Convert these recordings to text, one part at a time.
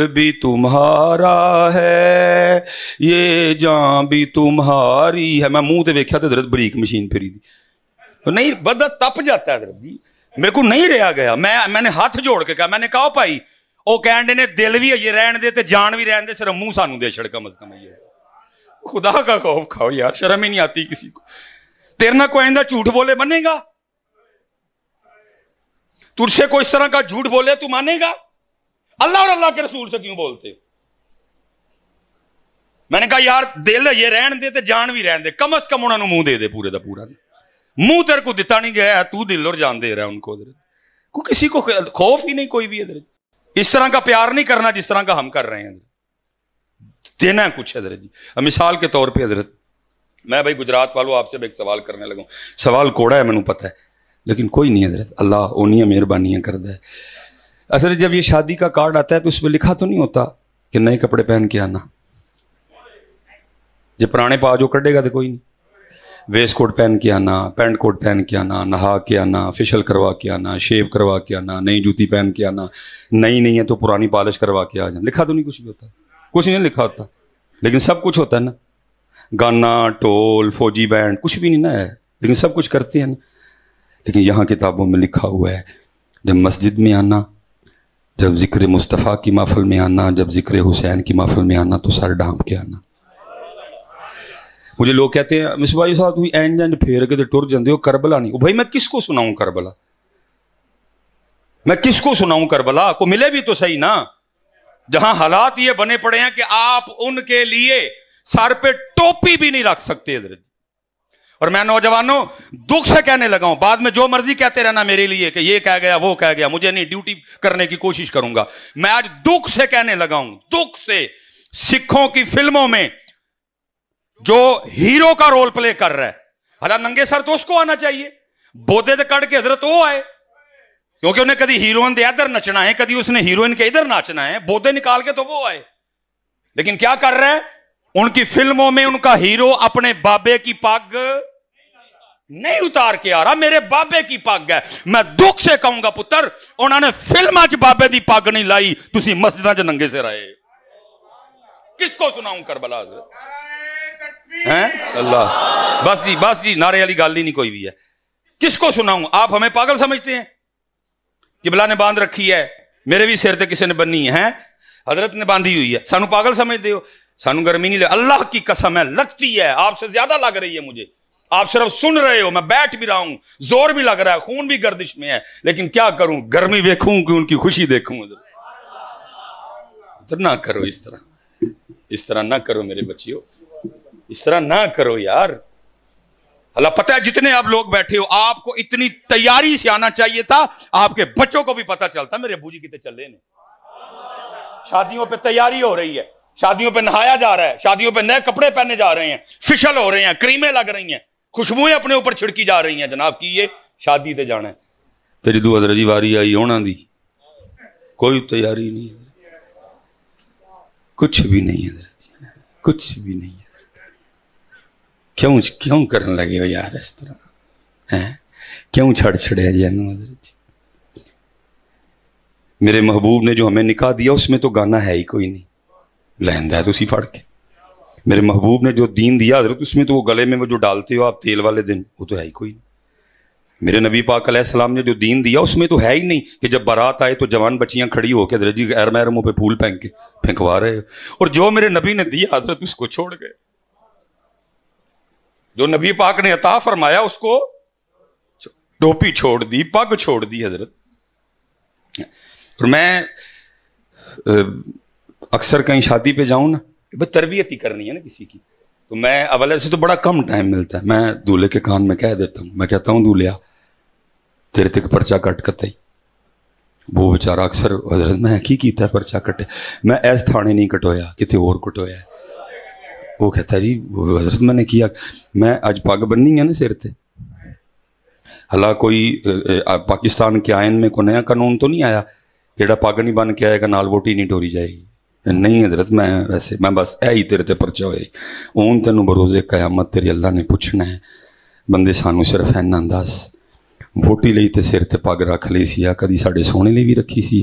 بھی تمہارا ہے یہ جان بھی تمہاری ہے. میں منہ تے ویکھیا تے حضرت بریک مشین پھری دی نہیں بندہ تپ جاتا ہے حضرت جی. میرے کو نہیں رہا گیا. میں نے ہاتھ جوڑ کے کہا, میں نے کہا بھائی وہ کہنے نے دل بھی یہ رہن دے تے جان بھی رہن دے, صرف منہ سانو دے چھڑ کم از کم. یہ خدا کا خوف کھاؤ یار, شرم ہی نہیں آتی کسی کو. تیرے نہ کوئی آئندہ جھوٹ بولے مانے گا؟ تجھ سے کوئی اس طرح کا جھوٹ بولے تو مانے گا؟ اللہ اور اللہ کے رسول سے کیوں بولتے؟ میں نے کہا یار دل یہ رہن دے تے جان بھی رہن دے, کم از کم انہوں نے منہ دے دے پورے دا پورا. منہ تیرے کو دیتا نہیں گیا, تو دل اور جان دے رہا ہے ان کو. کو کسی کو خوف ہی نہیں کوئی بھی حضرت. اس طرح کا پیار نہیں کرنا جس طرح کا ہم کر رہے ہیں. دینا ہے کچھ حضرت جی. مثال کے طور پہ حضرت میں بھائی گجرات والوں آپ سے ایک سوال کرنے لگا. سوال کوڑا ہے میں نے پتہ ہے, لیکن کوئی نہیں حضرت, اللہ اونیاں مہربانیاں کرتا ہے. اصل جب یہ شادی کا کارڈ آتا ہے تو اس پہ لکھا تو نہیں ہوتا کہ نئے کپڑے پہن کے آنا. جب پرانے پا جو کٹے گا تو کوئی نہیں. ویسٹ کوٹ پہن کے آنا, پینٹ کوٹ پہن کے آنا, نہا کے آنا, فیشل کروا کے آنا, شیو کروا کے آنا, نئی جوتی پہن کے آنا, نئی نہیں ہے تو پرانی پالش کروا کے آ جانا. لکھا تو نہیں کچھ بھی ہوتا, کچھ نہیں لکھا ہوتا, لیکن سب کچھ ہوتا ہے نا. گانا, ٹول, فوجی بینڈ کچھ بھی نہیں نا ہے, لیکن سب کچھ کرتے ہیں نا. لیکن یہاں کتابوں میں لکھا ہوا ہے جب مسجد میں آنا, جب ذکر مصطفیٰ کی محفل میں آنا, جب ذکر حسین کی محفل میں آنا تو سر ڈھانپ کے آنا. مجھے لوگ کہتے ہیں مصباح صاحب تھی اینج اینج پھیر کے ٹر جاندے ہو, کربلا نہیں. بھائی میں کس کو سناؤں کربلا, میں کس کو سناؤں کربلا؟ کو ملے بھی تو صحیح نا, جہاں حالات یہ بنے پڑے ہیں کہ آپ ان کے لیے سر پہ ٹوپی بھی نہیں رکھ سکتے حضرت. اور میں نوجوانوں دکھ سے کہنے لگا ہوں, بعد میں جو مرضی کہتے رہنا میرے لیے کہ یہ کہہ گیا وہ کہہ گیا, مجھے نہیں, ڈیوٹی کرنے کی کوشش کروں گا. میں آج دکھ سے کہنے لگا ہوں, دکھ سے, سکھوں کی فلموں میں جو ہیرو کا رول پلے کر رہا ہے, حالانکہ ننگے سر تو اس کو آنا چاہیے, بودے دے کڑ کے حضرت وہ آئے, کیونکہ انہیں کدی ہیروئن دے ادھر نچنا ہے, کدی اس نے ہیروئن کے ادھر ناچنا ہے, بودے نکال کے تو وہ آئے. لیکن کیا کر رہے ہیں ان کی فلموں میں, ان کا ہیرو اپنے بابے کی پگ نہیں اتار کے آ رہا, میرے بابے کی پگ ہے. میں دکھ سے کہوں گا پتر, انہوں نے فلم اج بابے دی پگ نہیں لائی, تسی مسجداں چ ننگے سے رہے. کس کو سناؤں کربلا حضرت ہیں؟ اللہ بس جی نعرے والی گل ہی نہیں کوئی بھی ہے. کس کو سناؤں؟ آپ ہمیں پاگل سمجھتے ہیں, قبلہ نے باندھ رکھی ہے, میرے بھی سر تے کسی نے بننی ہے, حضرت نے باندھی ہوئی ہے, سانو پاگل سمجھتے ہو؟ سانو گرمی نہیں لگ, اللہ کی قسم ہے لگتی ہے, آپ سے زیادہ لگ رہی ہے مجھے. آپ صرف سن رہے ہو, میں بیٹھ بھی رہا ہوں, زور بھی لگ رہا ہے, خون بھی گردش میں ہے, لیکن کیا کروں, گرمی دیکھوں کہ ان کی خوشی دیکھوں. نہ کرو اس طرح نہ کرو میرے بچیوں, اس طرح نہ کرو یار. اللہ پتہ ہے جتنے آپ لوگ بیٹھے ہو, آپ کو اتنی تیاری سے آنا چاہیے تھا, آپ کے بچوں کو بھی پتہ چلتا میرے ابو جی کتے چلے نے. شادیوں پہ تیاری ہو رہی ہے, شادیوں پہ نہایا جا رہا ہے, شادیوں پہ نئے کپڑے پہنے جا رہے ہیں, فیشل ہو رہے ہیں, کریمیں لگ رہی ہیں, خوشبوئیں اپنے اوپر چھڑکی جا رہی ہیں. جناب کی یہ شادی تے جانا ہے, تیری دو حضرت جی واری آئی ہونا دی, کوئی تیاری نہیں, کچھ بھی نہیں حضرت, کچھ بھی نہیں. کیوں کرنے لگے ہو یار اس طرح, کیوں چھڑے جی حضرت. میرے محبوب نے جو ہمیں نکاح دیا اس میں تو گانا ہے ہی کوئی نہیں, لہندا ہے تو اسی پھڑ کے. میرے محبوب نے جو دین دیا حضرت اس میں تو وہ گلے میں وہ جو ڈالتے ہو آپ تیل والے دن, وہ تو ہے ہی کوئی نہیں. میرے نبی پاک علیہ السلام نے جو دین دیا اس میں تو ہے ہی نہیں کہ جب بارات آئے تو جوان بچیاں کھڑی ہو کے حضرت جی غیر محرموں پہ پھول پھینکوا رہے ہو. اور جو میرے نبی نے دیا حضرت اس کو چھوڑ گئے, جو نبی پاک نے عطا فرمایا اس کو ٹوپی چھوڑ دی, پگ چھوڑ دی حضرت. اور میں اکثر کہیں شادی پہ جاؤں نا, بس تربیت ہی کرنی ہے نا کسی کی, تو میں اول سے تو بڑا کم ٹائم ملتا ہے, میں دولہے کے کان میں کہہ دیتا ہوں, میں کہتا ہوں دولہا تیرے تک پرچہ کٹ کتے. وہ بیچارہ اکثر حضرت میں کی کیتا ہے پرچہ کٹے, میں ایس تھانے نہیں کٹویا, کتے اور کٹویا ہے. وہ کہتا ہے جی وہ حضرت میں نے کیا, میں آج پگ بننی ہے نا سر تے, حالا کوئی پاکستان کے آئین میں کوئی نیا قانون تو نہیں آیا جیڑا پگ نہیں بن کے آئے گا نال ووٹی نہیں ٹوری جائے گی. نہیں حضرت میں ویسے میں بس اے ہی تیرے تے پرچہ ہوئے, اون تینوں بروزے قیامت تیری اللہ نے پوچھنا ہے. بندے سانو صرف اینا دس, ووٹی لئی تے سر تے پگ رکھ لی سی, کدی ساڈے سونے لئی بھی رکھی سی.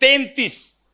33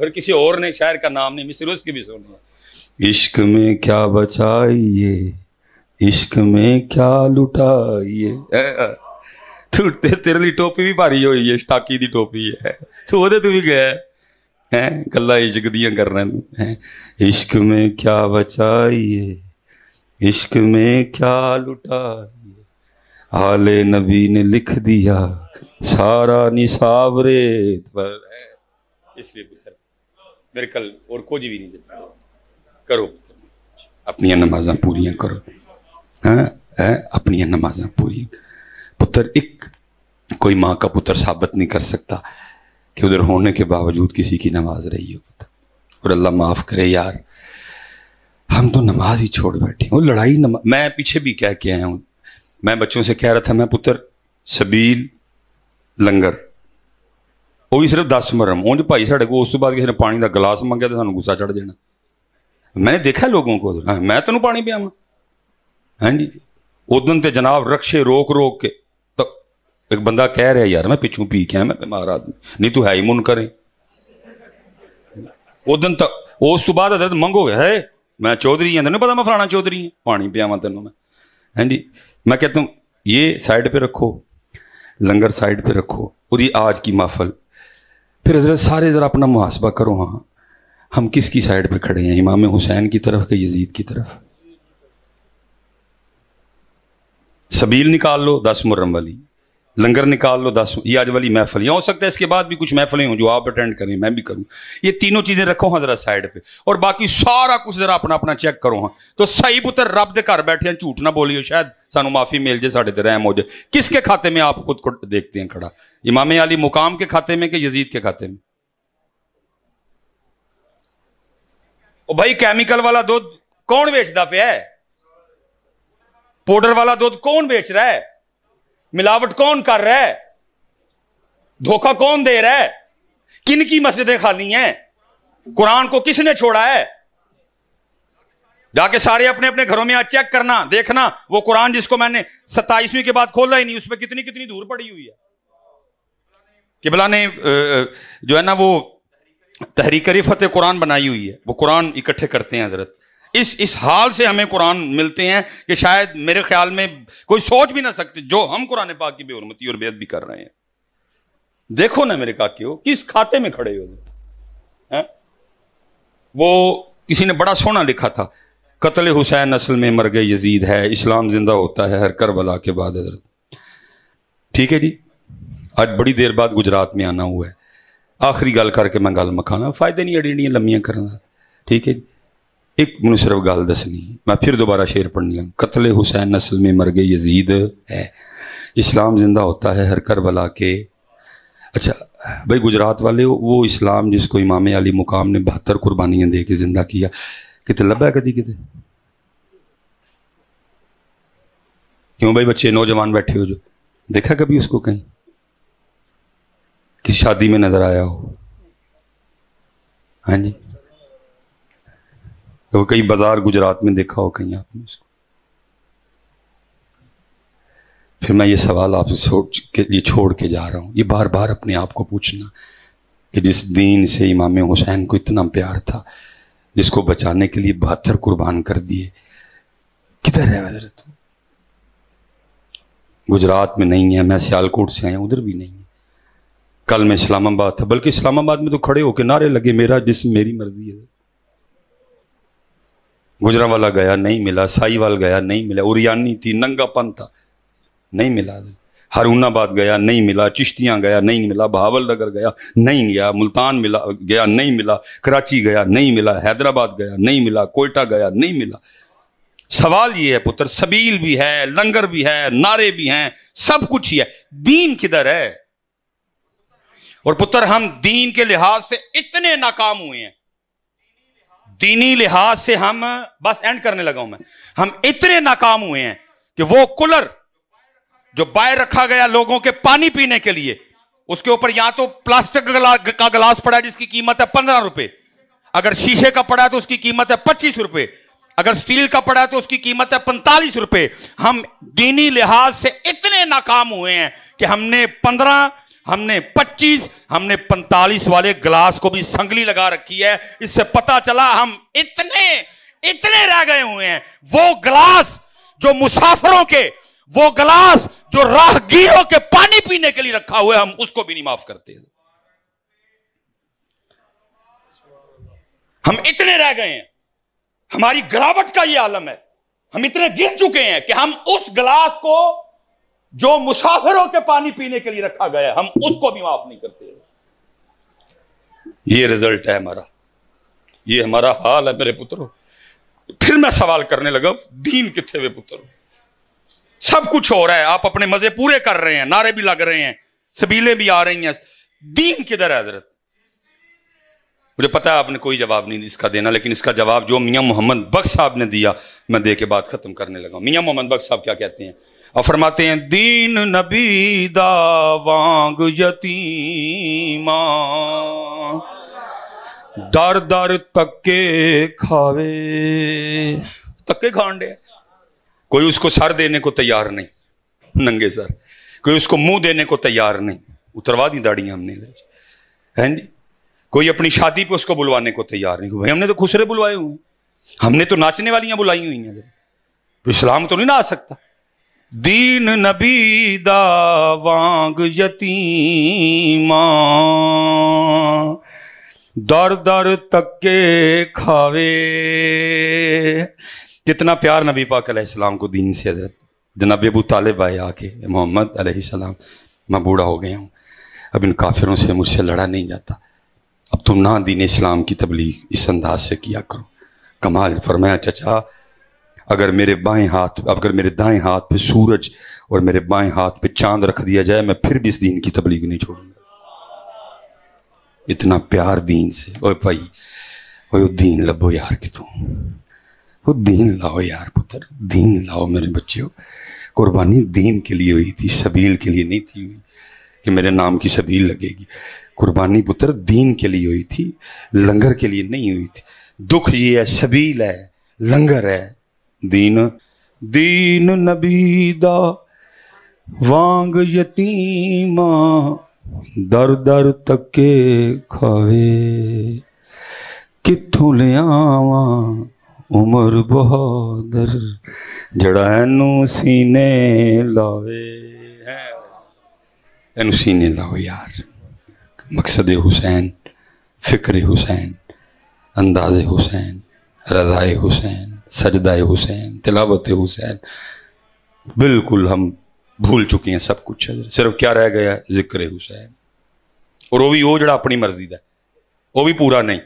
اور کسی اور نے شاعر کا نام نہیں، مصر اس کی بھی سنی ہے. عشق میں کیا بچائیے، عشق میں کیا لٹائیے. تیرے لی ٹوپی بھی بھاری ہوئی ہے، سٹاکی دی ٹوپی ہے، تو بھی گیا ہے گلا عشق دیاں کر رہے ہیں. عشق میں کیا بچائیے، عشق میں کیا لٹائیے، حال نبی نے لکھ دیا سارا نصاب ریت پر ہے. اس لیے پتر میرے کل اور کچھ بھی نہیں جتا کرو پتر، اپنی نمازاں پوریاں کرو، اپنی نمازاں پوری. پتر ایک کوئی ماں کا پتر ثابت نہیں کر سکتا کہ ادھر ہونے کے باوجود کسی کی نماز رہی ہو پتر. اور اللہ معاف کرے یار، ہم تو نماز ہی چھوڑ بیٹھے ہیں. وہ لڑائی میں پیچھے بھی کہہ کے آیا ہوں، میں بچوں سے کہہ رہا تھا، میں پتر سبیل لنگر وہ بھی صرف 10 مرم اونج بھائی ساڑھے کو اس بعد کسی نے پانی دا گلاس منگیا تو سانوں غصہ چڑھ دینا. میں نے دیکھا لوگوں کو، میں تینوں پانی پیا ہاں جی. ادن تے جناب رکشے روک روک کے تو ایک بندہ کہہ رہا یار میں پچھوں پی کے میں بیمار آدمی نہیں تو ہے ہی من کرے. ادن تک اس تو بعد حضرت منگو گے ہے میں چودھری ہیں، تینوں پتا میں فلانا چودھری ہیں، پانی پیا تینوں میں. ہاں جی میں کہتا ہوں یہ سائڈ پہ رکھو، لنگر سائڈ پہ رکھو، اور یہ آج کی محفل. پھر حضرت سارے ذرا اپنا محاسبہ کرو، ہاں ہم کس کی سائڈ پہ کھڑے ہیں، امام حسین کی طرف کہ یزید کی طرف. سبیل نکال لو 10 محرم والی، لنگر نکال لو 10، یہ آج والی محفل. یہ ہو سکتا ہے اس کے بعد بھی کچھ محفلیں ہوں جو آپ اٹینڈ کریں، میں بھی کروں. یہ تینوں چیزیں رکھو ہاں ذرا سائڈ پہ، اور باقی سارا کچھ ذرا اپنا اپنا چیک کرو. ہاں تو صحیح پتر رب دے گھر بیٹھے ہیں، جھوٹ نہ بولیو، شاید سانو معافی مل جائے، ساڑھے تے رحم ہو جائے. کس کے کھاتے میں آپ خود کو دیکھتے ہیں کھڑا، امام علی مقام کے کھاتے میں کہ یزید کے کھاتے میں؟ او بھائی کیمیکل والا دودھ کون بیچتا پیا ہے؟ پاؤڈر والا دودھ کون بیچ رہا ہے؟ ملاوٹ کون کر رہا ہے؟ دھوکہ کون دے رہا ہے؟ کن کی مسجدیں خالی ہیں؟ قرآن کو کس نے چھوڑا ہے؟ جا کے سارے اپنے اپنے گھروں میں چیک کرنا، دیکھنا وہ قرآن جس کو میں نے 27ویں کے بعد کھولا ہی نہیں، اس پہ کتنی دور پڑی ہوئی ہے. قبلہ نے جو ہے نا وہ تحریک رفعت قرآن بنائی ہوئی ہے، وہ قرآن اکٹھے کرتے ہیں حضرت. اس حال سے ہمیں قرآن ملتے ہیں کہ شاید میرے خیال میں کوئی سوچ بھی نہ سکتے جو ہم قرآن پاک کی بے حرمتی اور بیعت بھی کر رہے ہیں. دیکھو نا میرے کاکیو کس کھاتے میں کھڑے ہو. وہ کسی نے بڑا سونا لکھا تھا، قتل حسین اصل میں مرگ یزید ہے، اسلام زندہ ہوتا ہے ہر کربلا کے بعد. حضرت ٹھیک ہے جی، آج بڑی دیر بعد گجرات میں آنا ہوا ہے، آخری گل کر کے میں گل مکھانا، فائدے نہیں اڑیڑیاں لمیاں کرنا. ٹھیک ہے جی، ایک منو صرف گل دسنی، میں پھر دوبارہ شعر پڑھنے لگا. قتل حسین اصل میں مرگ یزید ہے، اسلام زندہ ہوتا ہے ہر کربلا کے. اچھا بھائی گجرات والے وہ اسلام جس کو امام علی مقام نے 72 قربانیاں دے کے زندہ کیا، کتے لبا ہے کدی کتے؟ کیوں بھائی بچے نوجوان بیٹھے ہو جو دیکھا کبھی اس کو کہیں کسی شادی میں نظر آیا ہو؟ ہاں جی تو کئی بازار گجرات میں دیکھا ہو کہیں آپ نے اس کو؟ پھر میں یہ سوال آپ سے چھوڑ کے جا رہا ہوں، یہ بار بار اپنے آپ کو پوچھنا کہ جس دین سے امام حسین کو اتنا پیار تھا، جس کو بچانے کے لیے 72 قربان کر دیے، کدھر ہے حضرت؟ گجرات میں نہیں ہے، میں سیالکوٹ سے آیا ہوں، ادھر بھی نہیں ہے. کل میں اسلام آباد تھا، بلکہ اسلام آباد میں تو کھڑے ہو کے نعرے لگے میرا جسم میری مرضی ہے. گجرانوالہ گیا نہیں ملا، سائی وال گیا نہیں ملا، اوریانی تھی، ننگا پن تھا نہیں ملا، ہارون آباد گیا نہیں ملا، چشتیاں گیا نہیں ملا، بہاول نگر گیا نہیں گیا، ملتان گیا نہیں ملا، کراچی گیا نہیں ملا، حیدرآباد گیا نہیں ملا، کوئٹہ گیا نہیں ملا. سوال یہ ہے پتر، سبیل بھی ہے، لنگر بھی ہے، نعرے بھی ہیں، سب کچھ ہی ہے، دین کدھر ہے؟ اور پتر ہم دین کے لحاظ سے اتنے ناکام ہوئے ہیں، دینی لحاظ سے ہم بس اینڈ کرنے لگا ہوں میں، ہم اتنے ناکام ہوئے ہیں کہ وہ کولر جو باہر رکھا گیا لوگوں کے پانی پینے کے لیے، اس کے اوپر یہاں تو پلاسٹک کا گلاس پڑا ہے جس کی قیمت ہے 15 روپے، اگر شیشے کا پڑا ہے تو اس کی قیمت ہے 25 روپے، اگر سٹیل کا پڑا ہے تو اس کی قیمت ہے 45 روپے. ہم دینی لحاظ سے اتنے ناکام ہوئے ہیں کہ ہم نے 15 ہم نے 25 ہم نے 45 والے گلاس کو بھی سنگلی لگا رکھی ہے. اس سے پتا چلا ہم اتنے رہ گئے ہوئے ہیں. وہ گلاس جو مسافروں کے، وہ گلاس جو راہگیروں کے پانی پینے کے لیے رکھا ہوا ہے، ہم اس کو بھی نہیں معاف کرتے. ہم اتنے رہ گئے ہیں. ہماری گراوٹ کا یہ عالم ہے. ہم اتنے گر چکے ہیں کہ ہم اس گلاس کو جو مسافروں کے پانی پینے کے لیے رکھا گیا ہے، ہم اس کو بھی معاف نہیں کرتے. یہ رزلٹ ہے ہمارا، یہ ہمارا حال ہے میرے پترو. پھر میں سوال کرنے لگا، دین کتنے ہوئے پترو؟ سب کچھ ہو رہا ہے، آپ اپنے مزے پورے کر رہے ہیں، نعرے بھی لگ رہے ہیں، سبیلیں بھی آ رہی ہیں، دین کدھر ہے حضرت؟ مجھے پتا ہے آپ نے کوئی جواب نہیں اس کا دینا، لیکن اس کا جواب جو میاں محمد بخش صاحب نے دیا میں دے کے بات ختم کرنے لگا. میاں محمد بخش صاحب کیا کہتے ہیں؟ اور فرماتے ہیں، دین نبی دا وانگ یتیماں در در تکے کھاوے. تکے کھانڈے، کوئی اس کو سر دینے کو تیار نہیں، ننگے سر. کوئی اس کو منہ دینے کو تیار نہیں. اتروا دی داڑیاں ہم نے ہیں جی. کوئی اپنی شادی پہ اس کو بلوانے کو تیار نہیں. بھائی ہم نے تو خسرے بلوائے ہوئے ہیں، ہم نے تو ناچنے والیاں بلائی ہوئی ہیں. اسلام تو نہیں نہ آ سکتا. دین نبی دا وانگ یتیماں در در تکے کھاوے. کتنا پیار نبی پاک علیہ السلام کو دین سے. حضرت جناب ابو طالب آئے آ کے، محمد علیہ السلام میں بوڑھا ہو گیا ہوں، اب ان کافروں سے مجھ سے لڑا نہیں جاتا، اب تم نہ دین اسلام کی تبلیغ اس انداز سے کیا کرو. کمال. فرمایا، چچا اگر میرے دائیں ہاتھ پہ سورج اور میرے بائیں ہاتھ پہ چاند رکھ دیا جائے، میں پھر بھی اس دین کی تبلیغ نہیں چھوڑوں گا. اتنا پیار دین سے. اوے بھائی، وہ دین لبو یار کہ تم، وہ دین لاؤ یار پتر، دین لاؤ میرے بچے. قربانی دین کے لیے ہوئی تھی، سبیل کے لیے نہیں تھی کہ میرے نام کی سبیل لگے گی. قربانی پتر دین کے لیے ہوئی تھی، لنگر کے لیے نہیں ہوئی تھی. دکھ یہ ہے، سبیل ہے، لنگر ہے. دین نبی دا وانگ یتیماں در در تکے کھاوے. کتھوں لے آواں عمر بہادر جڑا اینو سینے لاوے. اینو سینے لاؤ یار. مقصد حسین، فکر حسین، انداز حسین، رضائے حسین، سجدہ حسین، تلاوت حسین، بالکل ہم بھول چکے ہیں سب کچھ. صرف کیا رہ گیا؟ ذکر حسین. اور وہ بھی وہ جڑا اپنی مرضی دا، وہ بھی پورا نہیں.